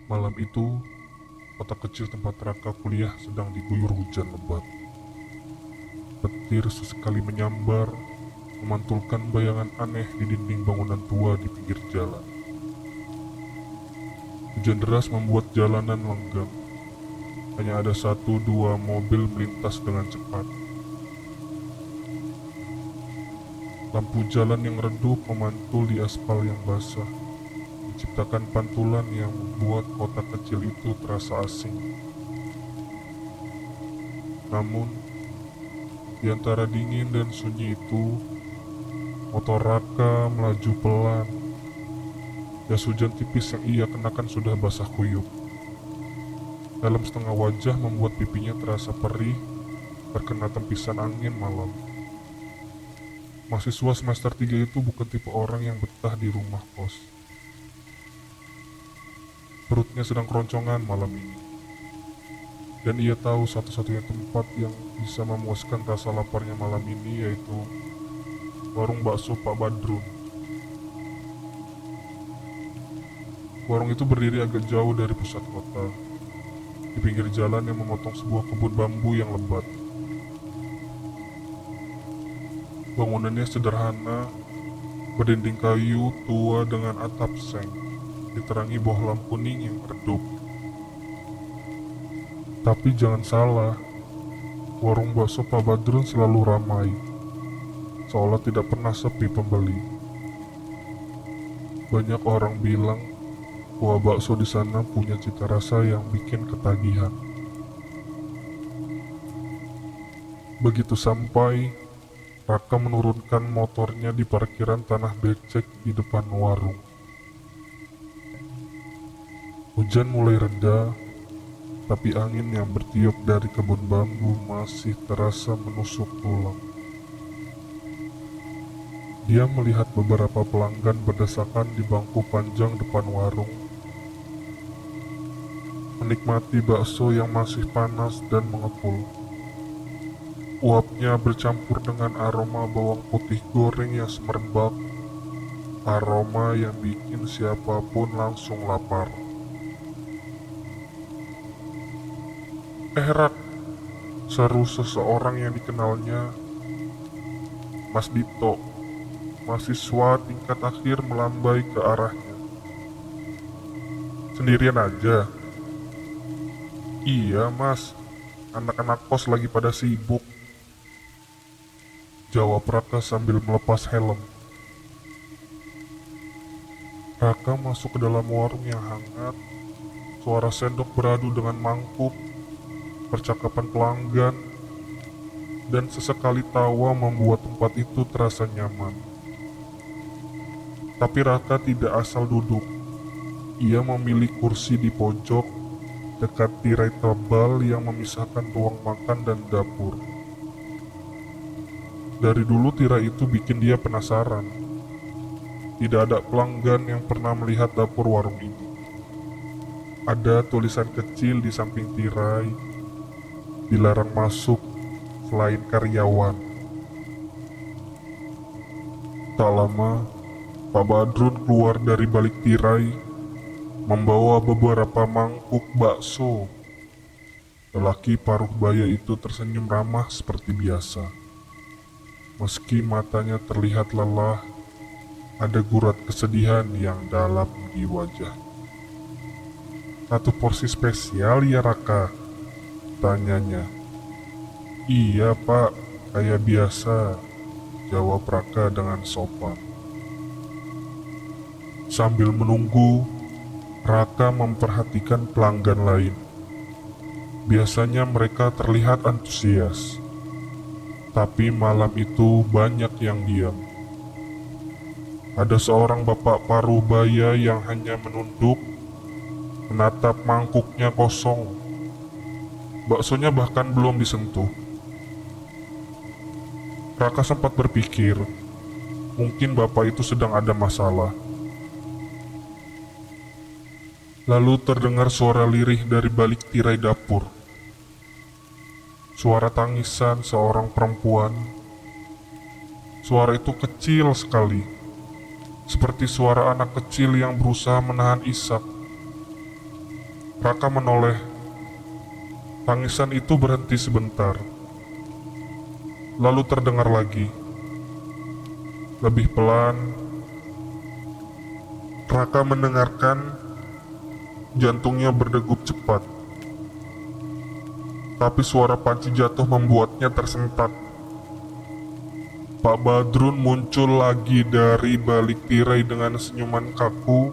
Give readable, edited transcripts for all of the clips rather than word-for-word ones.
Malam itu, kota kecil tempat Raka kuliah sedang diguyur hujan lebat. Petir sesekali menyambar, memantulkan bayangan aneh di dinding bangunan tua di pinggir jalan. Hujan deras membuat jalanan lenggang. Hanya ada satu dua mobil melintas dengan cepat. Lampu jalan yang redup memantul di aspal yang basah, menciptakan pantulan yang membuat kota kecil itu terasa asing. Namun, di antara dingin dan sunyi itu, motor Raka melaju pelan. Jas hujan tipis yang ia kenakan sudah basah kuyup. Dalam setengah wajah membuat pipinya terasa perih, terkena tempisan angin malam. Mahasiswa semester 3 itu bukan tipe orang yang betah di rumah kos. Perutnya sedang keroncongan malam ini. Dan ia tahu satu-satunya tempat yang bisa memuaskan rasa laparnya malam ini yaitu warung bakso Pak Badrun. Warung itu berdiri agak jauh dari pusat kota, di pinggir jalan yang memotong sebuah kebun bambu yang lebat. Bangunannya sederhana, berdinding kayu tua dengan atap seng, diterangi bohlam kuning yang redup. Tapi jangan salah, warung bakso Pak Badrun selalu ramai, seolah tidak pernah sepi pembeli. Banyak orang bilang kuah bakso di sana punya cita rasa yang bikin ketagihan. Begitu sampai, Raka menurunkan motornya di parkiran tanah becek di depan warung. Hujan mulai reda, tapi angin yang bertiup dari kebun bambu masih terasa menusuk tulang. Dia melihat beberapa pelanggan berdesakan di bangku panjang depan warung, menikmati bakso yang masih panas dan mengepul. Uapnya bercampur dengan aroma bawang putih goreng yang semerbak, aroma yang bikin siapapun langsung lapar. Rak, seru seseorang yang dikenalnya, Mas Dito, mahasiswa tingkat akhir melambai ke arahnya. Sendirian aja? Iya mas, anak-anak kos lagi pada sibuk, jawab Raka sambil melepas helm. Raka masuk ke dalam warung yang hangat, suara sendok beradu dengan mangkuk, percakapan pelanggan, dan sesekali tawa membuat tempat itu terasa nyaman. Tapi Raka tidak asal duduk. Ia memilih kursi di pojok, dekat tirai tebal yang memisahkan ruang makan dan dapur. Dari dulu tirai itu bikin dia penasaran. Tidak ada pelanggan yang pernah melihat dapur warung ini. Ada tulisan kecil di samping tirai, dilarang masuk selain karyawan. Tak lama, Pak Badrun keluar dari balik tirai, membawa beberapa mangkuk bakso. Lelaki paruh baya itu tersenyum ramah seperti biasa. Meski matanya terlihat lelah, ada gurat kesedihan yang dalam di wajah. Satu porsi spesial ya Raka? Tanyanya. Iya pak, kayak biasa, jawab Raka dengan sopan. Sambil menunggu, Raka memperhatikan pelanggan lain. Biasanya mereka terlihat antusias, tapi malam itu banyak yang diam. Ada seorang bapak paruh baya yang hanya menunduk, menatap mangkuknya kosong. Baksonya bahkan belum disentuh. Raka sempat berpikir, mungkin bapak itu sedang ada masalah. Lalu terdengar suara lirih dari balik tirai dapur. Suara tangisan seorang perempuan. Suara itu kecil sekali, seperti suara anak kecil yang berusaha menahan isak. Raka menoleh. Tangisan itu berhenti sebentar. Lalu terdengar lagi. Lebih pelan, Raka mendengarkan jantungnya berdegup cepat. Tapi suara panci jatuh membuatnya tersentak. Pak Badrun muncul lagi dari balik tirai dengan senyuman kaku,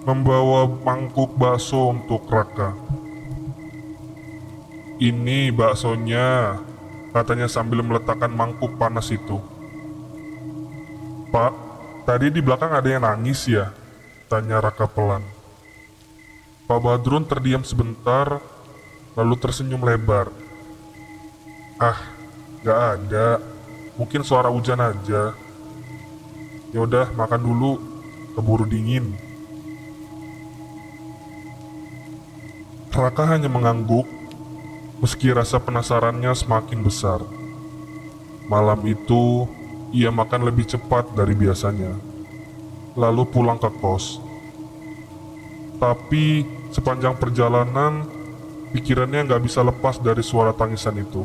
membawa mangkuk bakso untuk Raka. "Ini baksonya," katanya sambil meletakkan mangkuk panas itu. "Pak, tadi di belakang ada yang nangis ya?" tanya Raka pelan. Pak Badrun terdiam sebentar, lalu tersenyum lebar. "Ah, gak ada. Mungkin suara hujan aja. Yaudah, makan dulu, keburu dingin." Raka hanya mengangguk, meski rasa penasarannya semakin besar. Malam itu, ia makan lebih cepat dari biasanya, lalu pulang ke kos. Tapi sepanjang perjalanan, pikirannya nggak bisa lepas dari suara tangisan itu.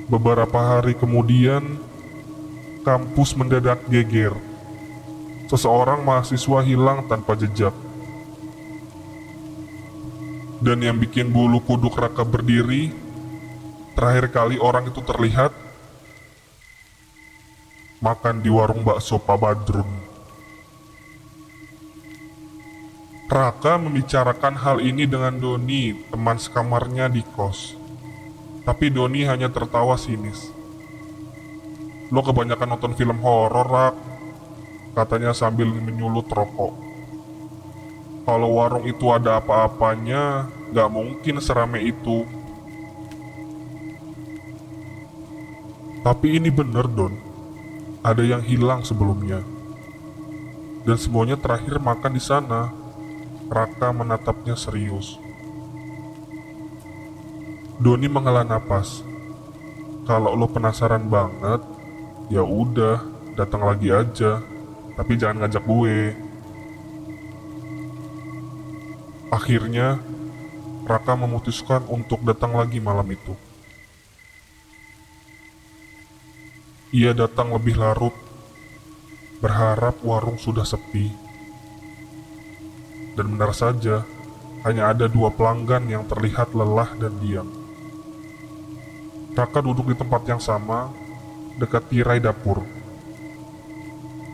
Beberapa hari kemudian, kampus mendadak geger. Seseorang mahasiswa hilang tanpa jejak. Dan yang bikin bulu kuduk Raka berdiri, terakhir kali orang itu terlihat makan di warung bakso Pak Badrun. Raka membicarakan hal ini dengan Doni, teman sekamarnya di kos. Tapi Doni hanya tertawa sinis. "Lo kebanyakan nonton film horor, Rak," katanya sambil menyulut rokok. "Kalau warung itu ada apa-apanya, gak mungkin serame itu." "Tapi ini bener, Don. Ada yang hilang sebelumnya. Dan semuanya terakhir makan di sana." Raka menatapnya serius. Doni menghela napas. "Kalau lo penasaran banget, ya udah, datang lagi aja. Tapi jangan ngajak gue." Akhirnya, Raka memutuskan untuk datang lagi malam itu. Ia datang lebih larut, berharap warung sudah sepi. Dan benar saja, hanya ada 2 pelanggan yang terlihat lelah dan diam. Raka duduk di tempat yang sama, dekat tirai dapur.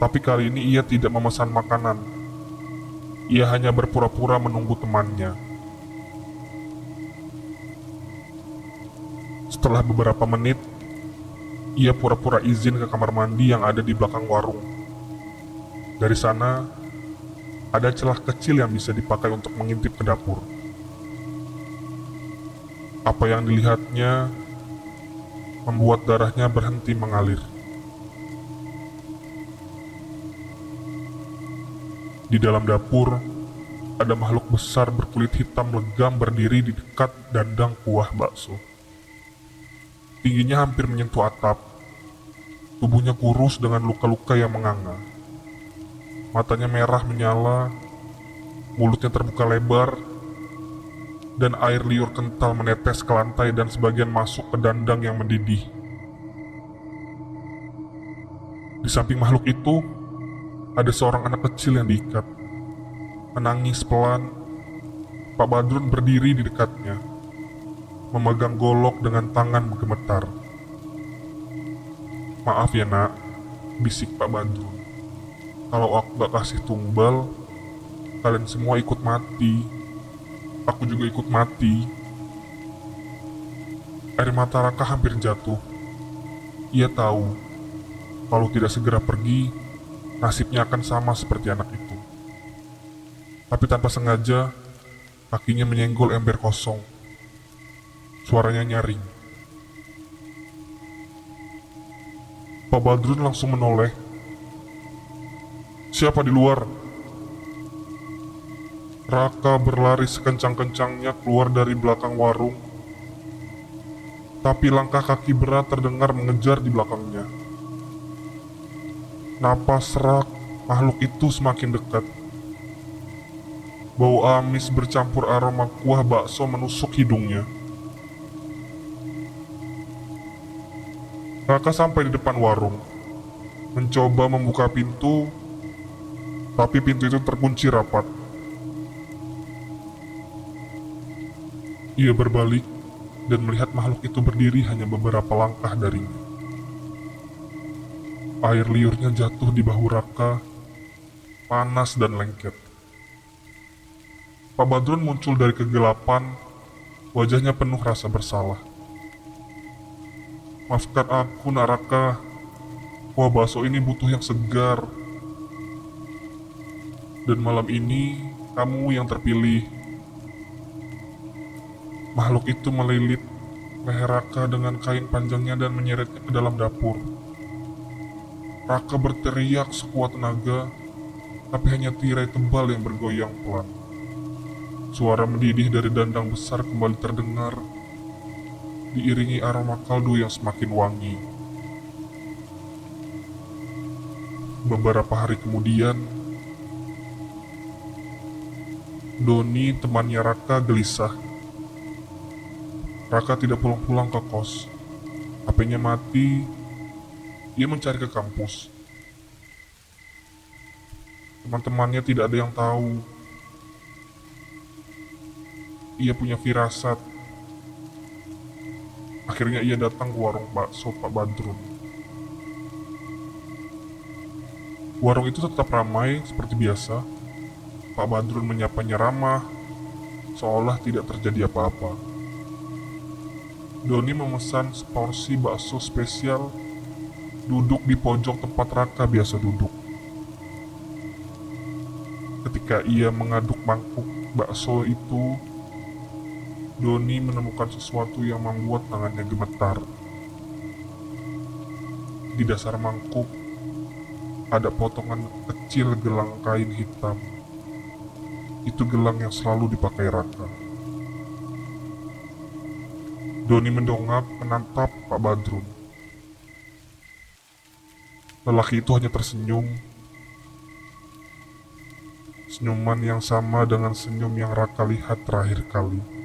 Tapi kali ini ia tidak memesan makanan. Ia hanya berpura-pura menunggu temannya. Setelah beberapa menit, ia pura-pura izin ke kamar mandi yang ada di belakang warung. Dari sana, ada celah kecil yang bisa dipakai untuk mengintip ke dapur. Apa yang dilihatnya membuat darahnya berhenti mengalir. Di dalam dapur, ada makhluk besar berkulit hitam legam berdiri di dekat dandang kuah bakso. Tingginya hampir menyentuh atap. Tubuhnya kurus dengan luka-luka yang menganga. Matanya merah menyala, mulutnya terbuka lebar, dan air liur kental menetes ke lantai dan sebagian masuk ke dandang yang mendidih. Di samping makhluk itu, ada seorang anak kecil yang diikat. Menangis pelan, Pak Badrun berdiri di dekatnya, memegang golok dengan tangan gemetar. "Maaf ya nak," bisik Pak Badrun. "Kalau aku gak kasih tumbal, kalian semua ikut mati. Aku juga ikut mati." Air mata Raka hampir jatuh. Ia tahu, kalau tidak segera pergi, nasibnya akan sama seperti anak itu. Tapi tanpa sengaja, kakinya menyenggol ember kosong. Suaranya nyaring. Pak Badrun langsung menoleh. "Siapa di luar?" Raka berlari sekencang-kencangnya keluar dari belakang warung. Tapi langkah kaki berat terdengar mengejar di belakangnya. Napas serak makhluk itu semakin dekat. Bau amis bercampur aroma kuah bakso menusuk hidungnya. Raka sampai di depan warung, mencoba membuka pintu, tapi pintu itu terkunci rapat. Ia berbalik dan melihat makhluk itu berdiri hanya beberapa langkah darinya. Air liurnya jatuh di bahu Raka, panas dan lengket. Pak Badrun muncul dari kegelapan, wajahnya penuh rasa bersalah. Maafkan aku, Nak Raka. Kuah bakso ini butuh yang segar. Dan malam ini, kamu yang terpilih. Makhluk itu melilit leher Raka dengan kain panjangnya dan menyeretnya ke dalam dapur. Raka berteriak sekuat tenaga, tapi hanya tirai tebal yang bergoyang pelan. Suara mendidih dari dandang besar kembali terdengar, diiringi aroma kaldu yang semakin wangi. Beberapa hari kemudian, Doni, temannya Raka, gelisah. Raka tidak pulang-pulang ke kos. HP-nya mati, ia mencari ke kampus. Teman-temannya tidak ada yang tahu. Ia punya firasat. Akhirnya ia datang ke warung bakso Pak Badrun. Warung itu tetap ramai seperti biasa. Pak Badrun menyapanya ramah, seolah tidak terjadi apa-apa. Doni memesan seporsi bakso spesial, duduk di pojok tempat Raka biasa duduk. Ketika ia mengaduk mangkuk bakso itu, Doni menemukan sesuatu yang membuat tangannya gemetar. Di dasar mangkuk ada potongan kecil gelang kain hitam. Itu gelang yang selalu dipakai Raka. Doni mendongak menatap Pak Badrun. Lelaki itu hanya tersenyum. Senyuman yang sama dengan senyum yang Raka lihat terakhir kali.